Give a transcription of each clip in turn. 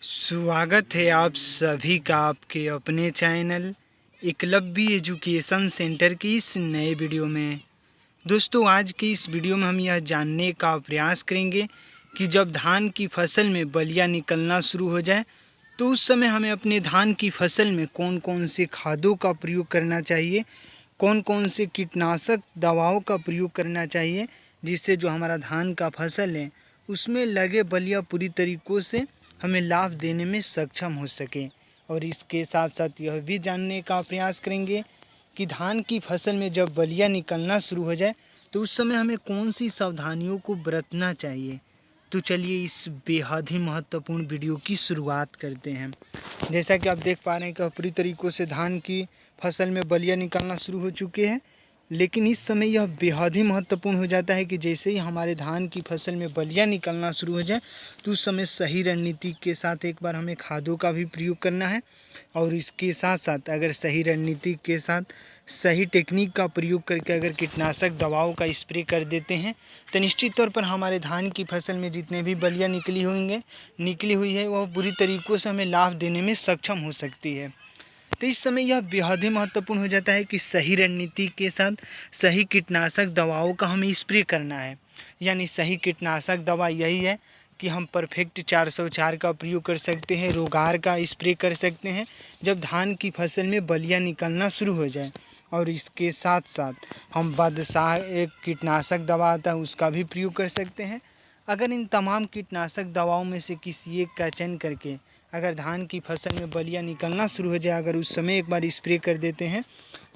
स्वागत है आप सभी का आपके अपने चैनल एकलव्य एजुकेशन सेंटर की इस नए वीडियो में। दोस्तों, आज की इस वीडियो में हम यह जानने का प्रयास करेंगे कि जब धान की फसल में बलिया निकलना शुरू हो जाए तो उस समय हमें अपने धान की फसल में कौन कौन से खादों का प्रयोग करना चाहिए, कौन कौन से कीटनाशक दवाओं का प्रयोग करना चाहिए, जिससे जो हमारा धान का फसल है उसमें लगे बलिया पूरी तरीक़ों से हमें लाभ देने में सक्षम हो सके। और इसके साथ साथ यह भी जानने का प्रयास करेंगे कि धान की फसल में जब बलिया निकलना शुरू हो जाए तो उस समय हमें कौन सी सावधानियों को बरतना चाहिए। तो चलिए इस बेहद ही महत्वपूर्ण वीडियो की शुरुआत करते हैं। जैसा कि आप देख पा रहे हैं कि पूरी तरीक़ों से धान की फसल में बलिया निकलना शुरू हो चुके हैं, लेकिन इस समय यह बेहद ही महत्वपूर्ण हो जाता है कि जैसे ही हमारे धान की फसल में बलिया निकलना शुरू हो जाए तो उस समय सही रणनीति के साथ एक बार हमें खादों का भी प्रयोग करना है। और इसके साथ साथ अगर सही रणनीति के साथ सही टेक्निक का प्रयोग करके अगर कीटनाशक दवाओं का स्प्रे कर देते हैं तो निश्चित तौर पर हमारे धान की फसल में जितने भी बलिया निकली हुई है वह बुरी तरीक़ों से हमें लाभ देने में सक्षम हो सकती है। तो इस समय यह बेहद ही महत्वपूर्ण हो जाता है कि सही रणनीति के साथ सही कीटनाशक दवाओं का हमें स्प्रे करना है। यानी सही कीटनाशक दवा यही है कि हम परफेक्ट 404 का प्रयोग कर सकते हैं, रोगार का स्प्रे कर सकते हैं जब धान की फसल में बलिया निकलना शुरू हो जाए। और इसके साथ साथ हम बादशाह एक कीटनाशक दवा आता है उसका भी प्रयोग कर सकते हैं। अगर इन तमाम कीटनाशक दवाओं में से किसी एक का चयन करके अगर धान की फसल में बलिया निकलना शुरू हो जाए, अगर उस समय एक बार स्प्रे कर देते हैं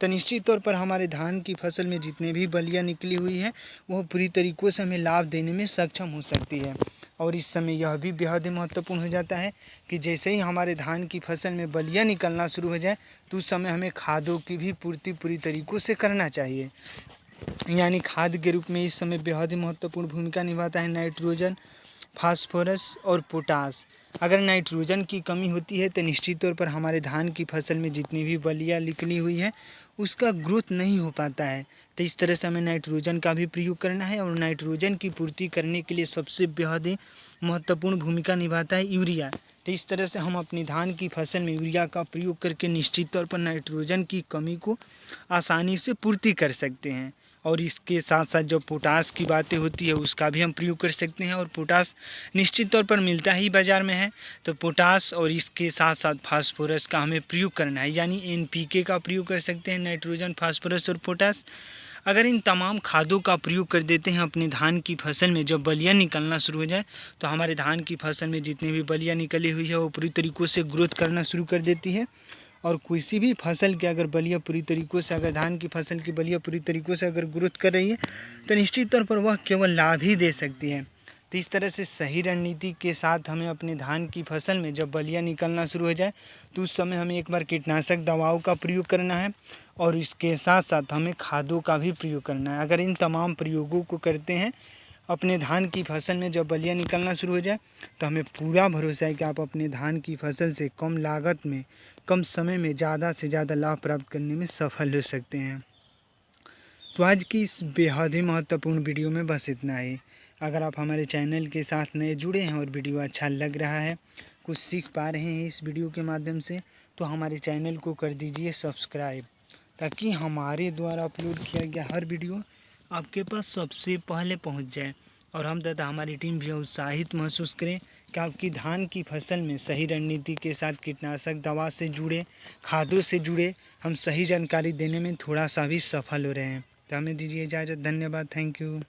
तो निश्चित तौर पर हमारे धान की फसल में जितने भी बलिया निकली हुई है वह पूरी तरीक़ों से हमें लाभ देने में सक्षम हो सकती है। और इस समय यह भी बेहद ही महत्वपूर्ण हो जाता है कि जैसे ही हमारे धान की फसल में बलिया निकलना शुरू हो जाए तो उस समय हमें खादों की भी पूर्ति पूरी तरीक़ों से करना चाहिए। यानी खाद के रूप में इस समय बेहद ही महत्वपूर्ण भूमिका निभाता है नाइट्रोजन, फास्फोरस और पोटास। अगर नाइट्रोजन की कमी होती है तो निश्चित तौर पर हमारे धान की फसल में जितनी भी बलिया निकली हुई है उसका ग्रोथ नहीं हो पाता है। तो इस तरह से हमें नाइट्रोजन का भी प्रयोग करना है। और नाइट्रोजन की पूर्ति करने के लिए सबसे बेहद ही महत्वपूर्ण भूमिका निभाता है यूरिया। तो इस तरह से हम अपनी धान की फसल में यूरिया का प्रयोग करके निश्चित तौर पर नाइट्रोजन की कमी को आसानी से पूर्ति कर सकते हैं। और इसके साथ साथ जो पोटास की बातें होती है उसका भी हम प्रयोग कर सकते हैं। और पोटास निश्चित तौर पर मिलता ही बाज़ार में है, तो पोटास और इसके साथ साथ फास्फोरस का हमें प्रयोग करना है। यानी NPK का प्रयोग कर सकते हैं, नाइट्रोजन, फास्फोरस और पोटास। अगर इन तमाम खादों का प्रयोग कर देते हैं अपनी धान की फसल में जब बलिया निकलना शुरू हो जाए तो हमारे धान की फसल में जितनी भी बलिया निकली हुई है वो पूरी तरीक़ों से ग्रोथ करना शुरू कर देती है। और किसी भी फसल के अगर बलिया पूरी तरीक़ों से अगर धान की फसल की बलिया पूरी तरीक़ों से अगर ग्रोथ कर रही है तो निश्चित तौर पर वह केवल लाभ ही दे सकती है। तो इस तरह से सही रणनीति के साथ हमें अपने धान की फसल में जब बलिया निकलना शुरू हो जाए तो उस समय हमें एक बार कीटनाशक दवाओं का प्रयोग करना है। और इसके साथ साथ हमें खादों का भी प्रयोग करना है। अगर इन तमाम प्रयोगों को करते हैं अपने धान की फसल में जब बलिया निकलना शुरू हो जाए तो हमें पूरा भरोसा है कि आप अपने धान की फसल से कम लागत में कम समय में ज़्यादा से ज़्यादा लाभ प्राप्त करने में सफल हो सकते हैं। तो आज की इस बेहद ही महत्वपूर्ण वीडियो में बस इतना ही। अगर आप हमारे चैनल के साथ नए जुड़े हैं और वीडियो अच्छा लग रहा है, कुछ सीख पा रहे हैं इस वीडियो के माध्यम से, तो हमारे चैनल को कर दीजिए सब्सक्राइब, ताकि हमारे द्वारा अपलोड किया गया हर वीडियो आपके पास सबसे पहले पहुंच जाए। और हम तथा हमारी टीम भी उत्साहित महसूस करें कि आपकी धान की फसल में सही रणनीति के साथ कीटनाशक दवा से जुड़े, खादों से जुड़े हम सही जानकारी देने में थोड़ा सा भी सफल हो रहे हैं। तो हमें दीजिए इजाज़त। धन्यवाद। Thank you.